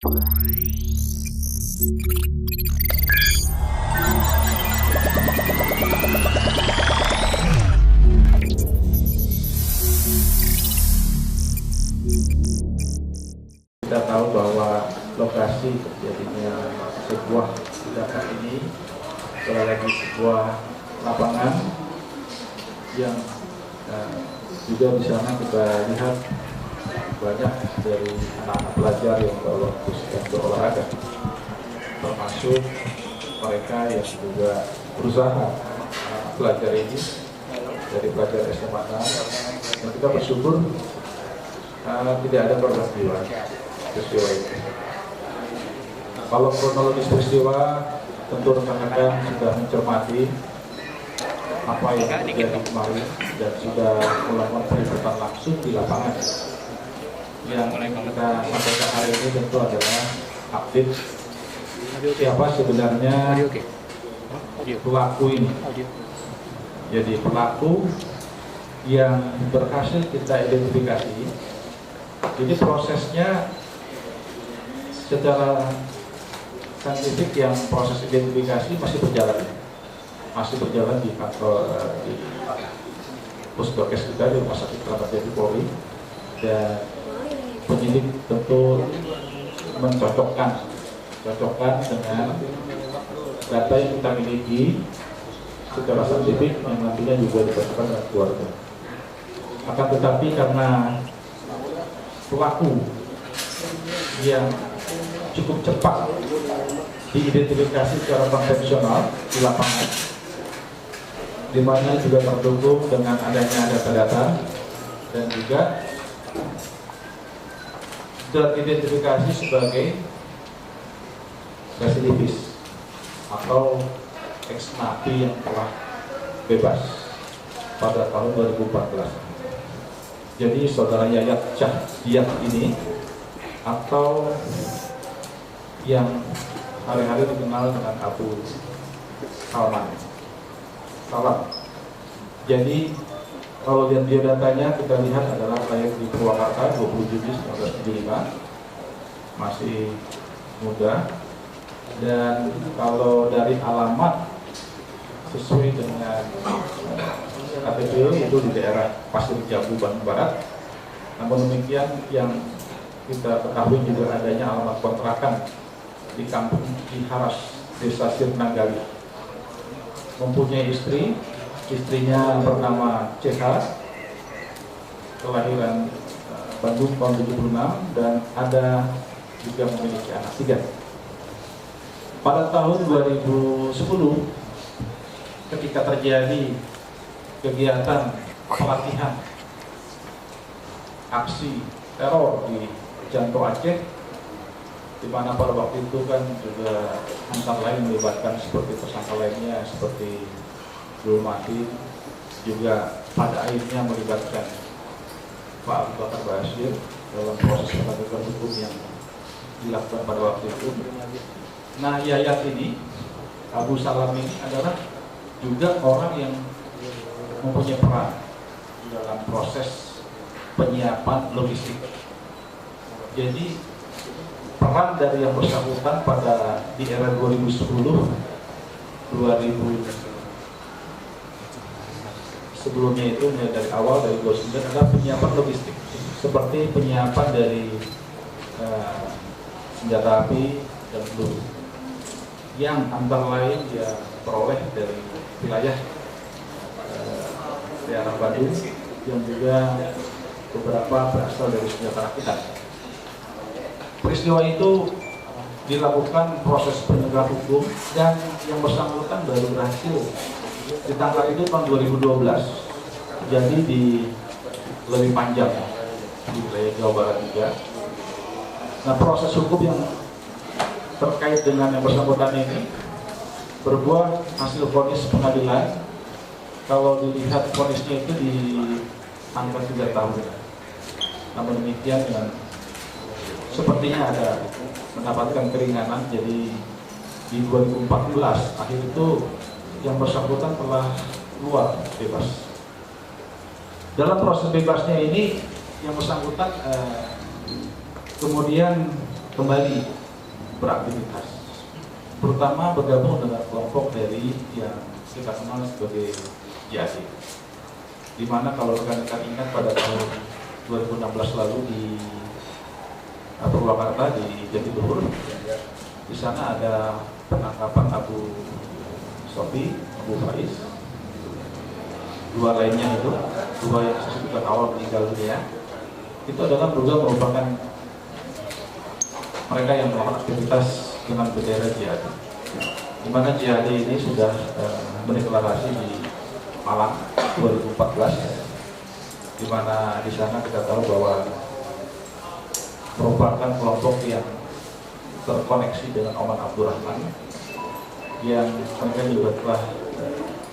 Kita tahu bahwa lokasi terjadinya sebuah ledakan ini adalah lagi sebuah lapangan yang juga di sana kita lihat banyak dari anak-anak pelajar yang berolahraga, termasuk mereka yang juga berusaha pelajar ini dari pelajar SMA 6, dan kita bersyukur tidak ada korban jiwa peristiwa itu. Kalau kronologis peristiwa, tentu rekan-rekan sudah mencermati apa yang terjadi kemarin dan sudah melakukan peliputan langsung di lapangan. Yang kita sampaikan hari ini tentu adalah update siapa sebenarnya pelaku ini. Jadi pelaku yang berhasil kita identifikasi. Jadi prosesnya secara saintifik yang proses identifikasi masih berjalan di kantor di Pusdokes kita di Rumah Sakit Keramat Jati Polri, dan penyidik tentu mencocokkan dengan data yang kita miliki secara saintifik yang nantinya juga dicocokkan dengan keluarga. Akan tetapi karena pelaku yang cukup cepat diidentifikasi secara konvensional di lapangan, di mana juga terdukung dengan adanya data-data dan juga teridentifikasi sebagai residivis atau ex-napi yang telah bebas pada tahun 2014. Jadi saudara Yayat Cahyat ini, atau yang hari-hari dikenal dengan Abu Salam. Jadi kalau lihat biodatanya, kita lihat adalah lahir di Purwakarta 20 Juni 1975, masih muda, dan kalau dari alamat sesuai dengan KTP itu di daerah Pasir Jambu, Bandung Barat. Namun demikian yang kita ketahui juga adanya alamat kontrakan di Kampung Ciharas, Desa Sirnagali. Mempunyai istri, istrinya bernama CH, kelahiran Bandung tahun 76, dan ada juga memiliki anak 3. Pada tahun 2010, ketika terjadi kegiatan pelatihan aksi teror di Janto Aceh, di mana pada waktu itu kan juga antara lain melibatkan seperti tersangka lainnya seperti Abdul Mati, juga pada akhirnya melibatkan Pak Abu Bakar Basir dalam proses penegakan hukum yang dilakukan pada waktu itu. Nah, Yayat ini, Abu Salam ini adalah juga orang yang mempunyai peran dalam proses penyiapan logistik. Jadi peran dari yang bersangkutan pada di era 2010, sebelumnya itu dari awal dari 2009 adalah penyiapan logistik, seperti penyiapan dari senjata api dan peluru yang antara lain dia peroleh dari wilayah daerah Bandung, yang juga beberapa berasal dari senjata rakitan. Peristiwa itu dilakukan proses penegak hukum, dan yang bersangkutan baru berhasil ditangkap itu tahun 2012. Jadi lebih panjang di wilayah Jawa Barat juga. Nah, proses hukum yang terkait dengan yang bersangkutan ini berbuah hasil vonis pengadilan. Kalau dilihat vonisnya itu di angka 3 tahun. Namun demikian sepertinya ada mendapatkan keringanan. Jadi di 2014 akhir itu yang bersangkutan telah keluar bebas. Dalam proses bebasnya ini yang bersangkutan kemudian kembali beraktivitas, terutama bergabung dengan kelompok dari yang kita kenal sebagai JAD. Di mana kalau rekan-rekan ingat pada tahun 2016 lalu di Purwakarta di Jatiluhur, di sana ada penangkapan Abu Sofi, Abu Faiz, dua lainnya itu, dua yang saya sebutkan awal meninggal dunia, itu adalah juga merupakan mereka yang melakukan aktivitas dengan bendera jihad. Di mana jihad ini sudah mendeklarasi di Malang 2014, di mana di sana kita tahu bahwa merupakan kelompok yang terkoneksi dengan Oman Abdurrahman, yang mereka juga telah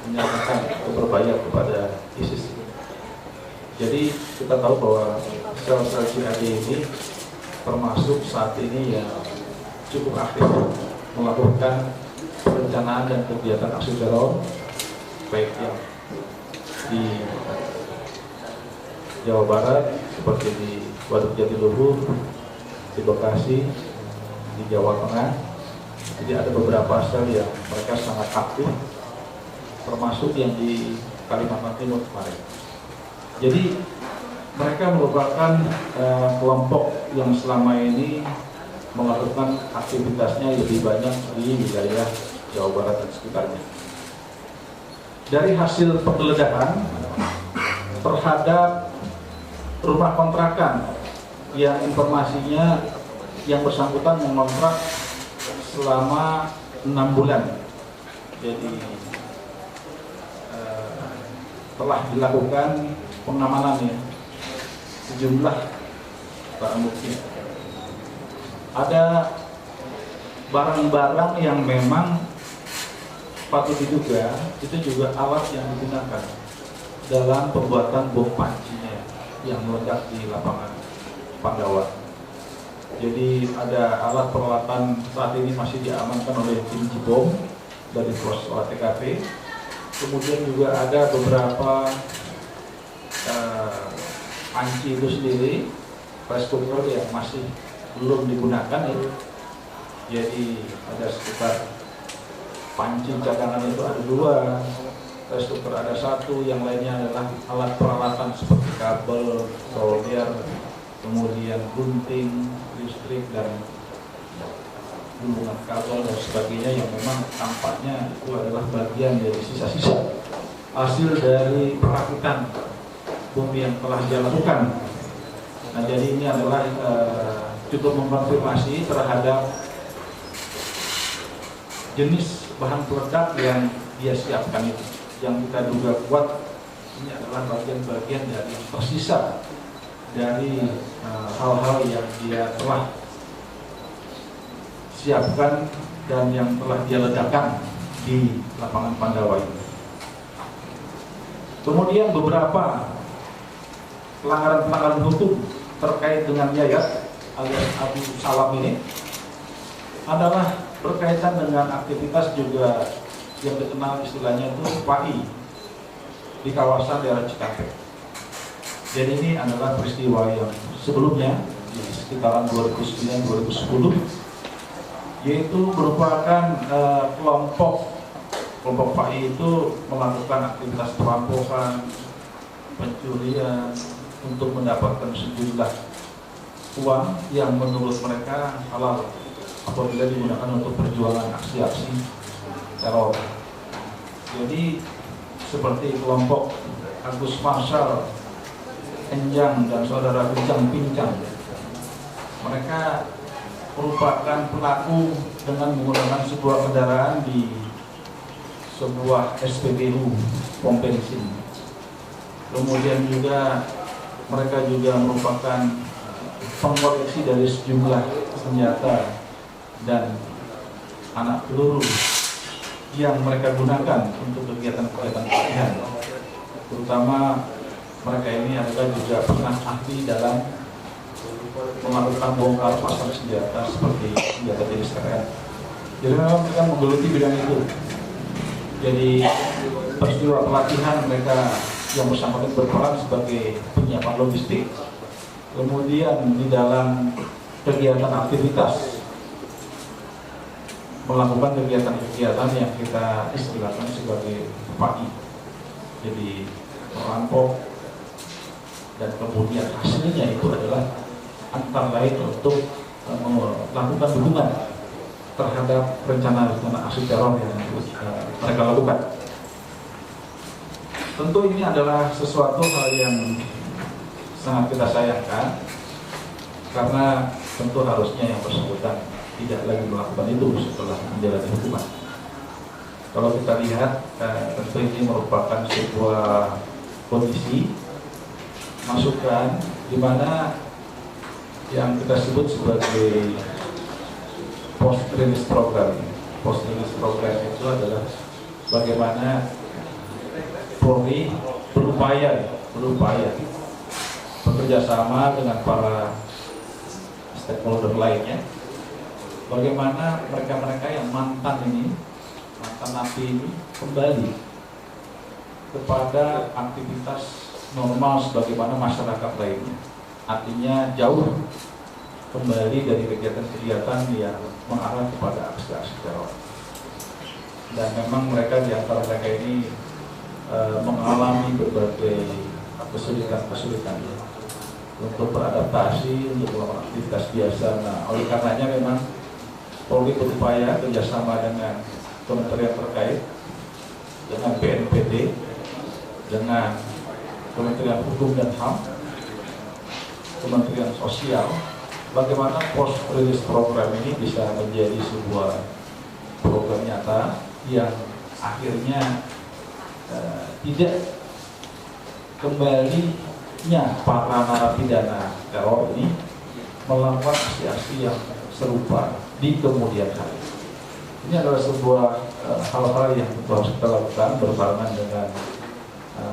menyatakan berbahaya kepada ISIS. Jadi kita tahu bahwa sel-sel jihad ini termasuk saat ini yang cukup aktif melakukan perencanaan dan kegiatan aksi teror, baik yang di Jawa Barat seperti di Waduk Jatiluhur, di Bekasi, di Jawa Tengah. Jadi ada beberapa sel yang mereka sangat aktif, termasuk yang di Kalimantan Timur kemarin. Jadi mereka merupakan kelompok yang selama ini melakukan aktivitasnya lebih banyak di wilayah Jawa Barat dan sekitarnya. Dari hasil penggeledahan terhadap rumah kontrakan yang informasinya yang bersangkutan mengontrak selama 6 bulan, jadi telah dilakukan pengamanan ya sejumlah barang bukti. Ada barang-barang yang memang patut diduga itu juga alat yang digunakan dalam pembuatan bom pancinya yang meledak di lapangan Pandawa. Jadi ada alat peralatan saat ini masih diamankan oleh tim Jibom dari proses olah TKP. Kemudian juga ada beberapa panci itu sendiri, rice cooker yang masih belum digunakan ya. Jadi ada sekitar panci cadangan itu ada 2, rice cooker ada 1, yang lainnya adalah alat peralatan seperti kabel, solder, kemudian gunting, listrik dan hubungan kabel dan sebagainya yang memang tampaknya itu adalah bagian dari sisa-sisa hasil dari perakitan bom yang telah dia lakukan. Nah, jadi ini adalah cukup mengkonfirmasi terhadap jenis bahan peledak yang dia siapkan itu, yang kita duga kuat ini adalah bagian-bagian dari tersisa dari hal-hal yang dia telah siapkan dan yang telah dia ledakan di lapangan Pandawa ini. Kemudian beberapa pelanggaran-pelanggaran hukum terkait dengan Yayat alias Abu Salam ini adalah berkaitan dengan aktivitas juga yang dikenal istilahnya itu PAI di kawasan daerah Cikampek. Jadi ini adalah peristiwa yang sebelumnya di sekitaran 2009-2010, yaitu merupakan kelompok PAI itu melakukan aktivitas perampokan, pencurian untuk mendapatkan sejumlah uang yang menurut mereka halal apabila digunakan untuk perjuangan aksi-aksi teror. Jadi seperti kelompok Agus Marshal, Enjang dan saudara Pincang, mereka merupakan pelaku dengan menggunakan sebuah kendaraan di sebuah SPBU pom bensin. Kemudian juga mereka juga merupakan pengkoleksi dari sejumlah senjata dan anak peluru yang mereka gunakan untuk kegiatan-kegiatan pelatihan. Terutama mereka ini adalah juga pernah ahli dalam melakukan bongkar pasang senjata seperti senjata jenis keren. Jadi memang mereka menggeluti bidang itu. Jadi peristiwa pelatihan mereka yang bersangkutan berperan sebagai penyiapan logistik. Kemudian di dalam kegiatan aktivitas, melakukan kegiatan-kegiatan yang kita istilahkan sebagai pagi, jadi merampok, dan kemudian hasilnya itu adalah antara lain untuk melakukan dukungan terhadap rencana-rencana aksi teror yang mereka lakukan. Tentu ini adalah sesuatu hal yang sangat kita sayangkan, karena tentu harusnya yang bersangkutan tidak lagi melakukan itu setelah menjalani hukuman. Kalau kita lihat, tentu ini merupakan sebuah kondisi masukan di mana yang kita sebut sebagai post release program. Post release program itu adalah bagaimana Polri berupaya bekerja sama dengan para stakeholder lainnya, bagaimana mereka-mereka yang mantan napi ini kembali kepada aktivitas normal sebagaimana masyarakat lainnya. Artinya jauh kembali dari kegiatan-kegiatan yang mengarah kepada aksi-aksi teror. Dan memang mereka di antara mereka ini mengalami berbagai kesulitan untuk beradaptasi, untuk melakukan aktivitas biasa. Nah, oleh karenanya memang Polri berupaya kerjasama dengan kementerian terkait, dengan BNPT, dengan Kementerian Hukum dan HAM, Kementerian Sosial, bagaimana post release program ini bisa menjadi sebuah program nyata yang akhirnya tidak kembalinya para narapidana teror ini melakukan aksi-aksi yang serupa di kemudian hari. Ini adalah sebuah hal-hal yang harus kita lakukan berbarengan dengan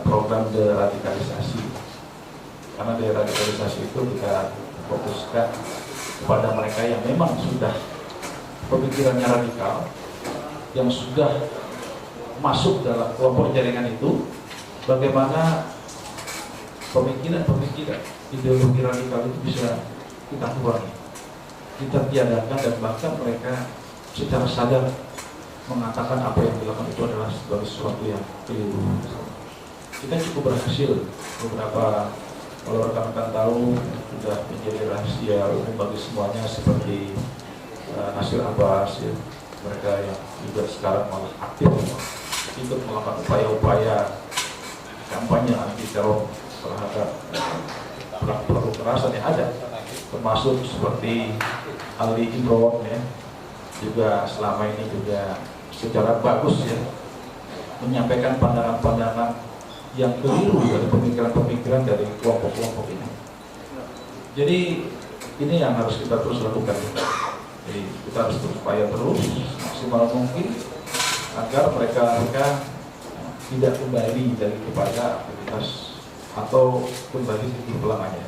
program deradikalisasi. Karena deradikalisasi itu kita fokuskan kepada mereka yang memang sudah pemikirannya radikal, yang sudah masuk dalam kelompok jaringan itu, bagaimana pemikiran ideologi radikal itu bisa kita kurangi, kita tiadakan, dan bahkan mereka secara sadar mengatakan apa yang dilakukan itu adalah sebagai sesuatu yang keliru. Kita cukup berhasil. Beberapa, kalau rekan-rekan tahu, sudah menjadi rahasia umum bagi semuanya, seperti Nasir Abbas, ya, mereka yang juga sekarang malah aktif ikut melakukan upaya-upaya kampanye anti teror terhadap pelaku kekerasan yang ada, termasuk seperti Ali Imron, ya, juga selama ini juga secara bagus, ya, menyampaikan pandangan-pandangan yang keliru dari pemikiran-pemikiran dari kelompok-kelompok ini. Jadi ini yang harus kita terus lakukan. Jadi kita harus berupaya terus maksimal mungkin agar mereka tidak kembali dari kepada aktivitas atau kembali ke pelanggannya.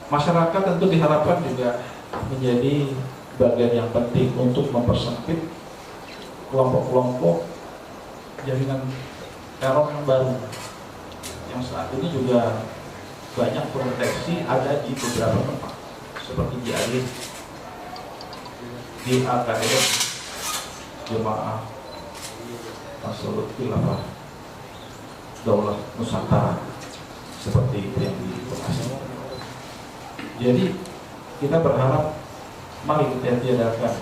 Masyarakat tentu diharapkan juga menjadi bagian yang penting untuk mempersempit kelompok-kelompok jaringan teror yang baru, yang saat ini juga banyak terdeteksi ada di beberapa tempat, seperti di Alif, di AKM, Jemaah Ansarul Khilafah Daulah Nusantara, seperti yang di Bekasi. Jadi kita berharap mari kita tiadakan,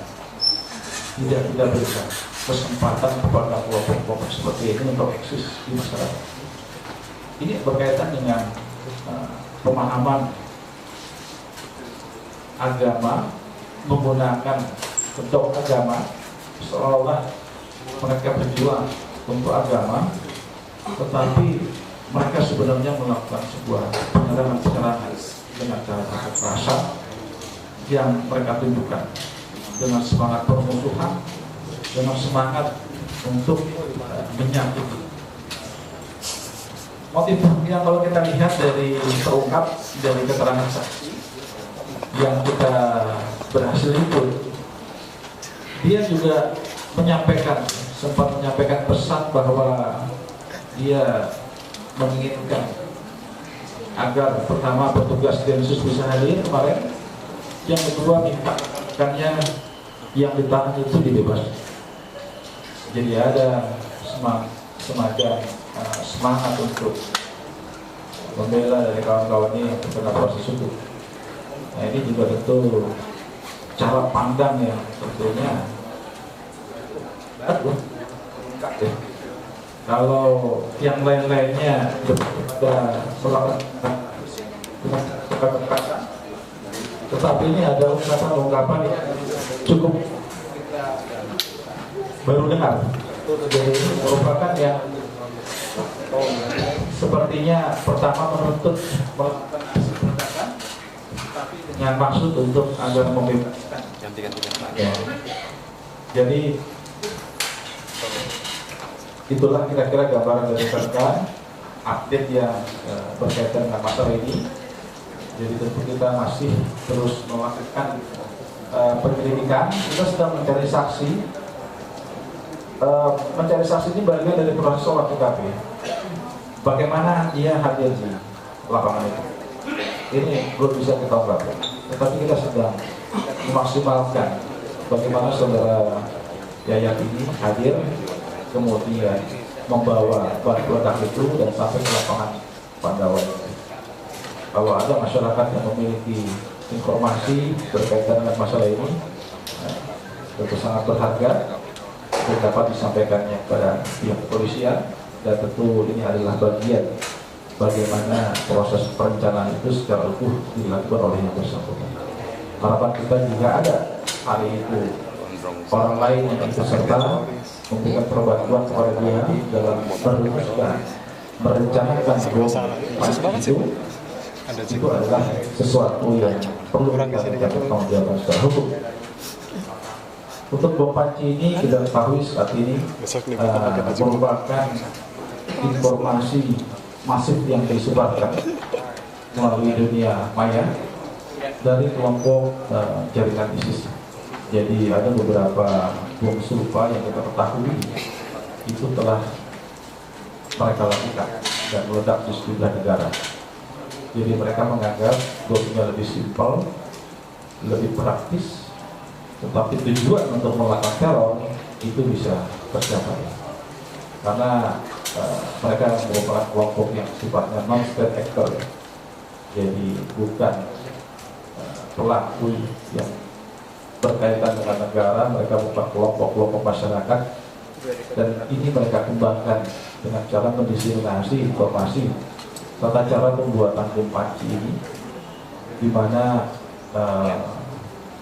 tidak kita berikan kesempatan kepada kelompok-kelompok seperti ini untuk eksis di masyarakat. Ini berkaitan dengan pemahaman agama, menggunakan bentuk agama seolah mereka berjuang untuk agama, tetapi mereka sebenarnya melakukan sebuah penyerangan dengan cara kekerasan yang mereka tunjukkan dengan semangat permusuhan, dengan semangat untuk menyakiti. Motif yang kalau kita lihat dari terungkap dari keterangan saksi yang kita berhasil himpun, dia juga sempat menyampaikan pesan bahwa dia menginginkan agar pertama petugas Densus bisa hadir kemarin, yang kedua mintakannya yang ditahan itu dibebaskan. Jadi ada semacam semangat untuk membela dari kawan-kawan ini yang terkena proses hukum. Nah ini juga tentu cara pandang yang tentunya kalau yang lain-lainnya sudah melakukan kekerasan, tetapi ini ada ungkapan yang cukup baru dengar. Jadi ini merupakan yang sepertinya pertama menuntut dengan maksud untuk agar membebaskan. Ya. Jadi itulah kira-kira gambaran dari rekan update yang berkaitan dengan masalah ini. Jadi tentu kita masih terus melakukan penyelidikan. Kita sedang mencari saksi. Mencari saksi ini bagian dari proses olah TKP. Bagaimana dia hadir di lapangan itu? Ini belum bisa kita ungkap. Tetapi kita sedang memaksimalkan bagaimana saudara Yayat ini hadir, kemudian membawa batu ledak itu dan sampai ke lapangan Pandawan. Kalau ada masyarakat yang memiliki informasi berkaitan dengan masalah ini, tentu sangat berharga dan dapat disampaikannya kepada pihak kepolisian, dan tentu ini adalah bagian bagaimana proses perencanaan itu secara utuh dilakukan oleh yang bersangkutan. Harapan kita juga ada hari itu orang lain yang ikut serta memberikan perbantuan kepada dia dalam merumuskan, merencanakan itu adalah sesuatu yang perlu kita pertanggungjawabkan secara hukum. Untuk bom panci ini kita ketahui saat ini merupakan informasi masif yang disebarkan melalui dunia maya dari kelompok jaringan ISIS. Jadi ada beberapa bom serupa yang kita ketahui itu telah mereka lakukan dan meledak di sejumlah negara. Jadi mereka menganggap bomnya lebih simpel, lebih praktis, tetapi tujuan untuk melakukan teror itu bisa tercapai. Karena mereka merupakan kelompok yang sifatnya non-state actor, jadi bukan pelaku yang berkaitan dengan negara. Mereka bukan kelompok-kelompok masyarakat, dan ini mereka kembangkan dengan cara mendiseminasi informasi tata cara pembuatan bom panci ini, di mana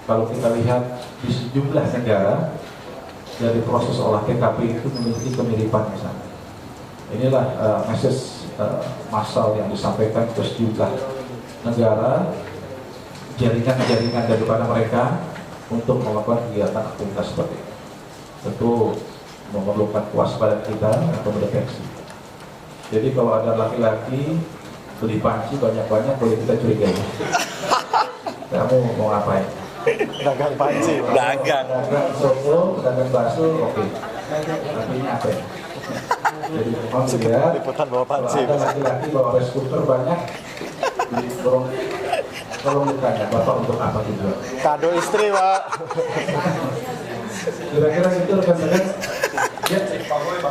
kalau kita lihat di sejumlah negara dari proses olah TKP itu memiliki kemiripan misalnya. Inilah message massal yang disampaikan ke sejumlah negara, jaringan-jaringan daripada mereka untuk melakukan kegiatan aktivitas seperti ini. Tentu memerlukan kewaspadaan kita untuk mendeteksi. Jadi kalau ada laki-laki beli panci banyak-banyak, boleh kita curigai. Kamu mau ngapain? Dagang panci. Dagang soto, dagang bakso, oke. Tapi ini apa ya? Jadi memang dilihat kalau ada laki-laki bawa rice cooker banyak, tolong ditanya, Bapak untuk apa tujuan? Kado istri, Pak. Kira-kira itu rekan-rekan.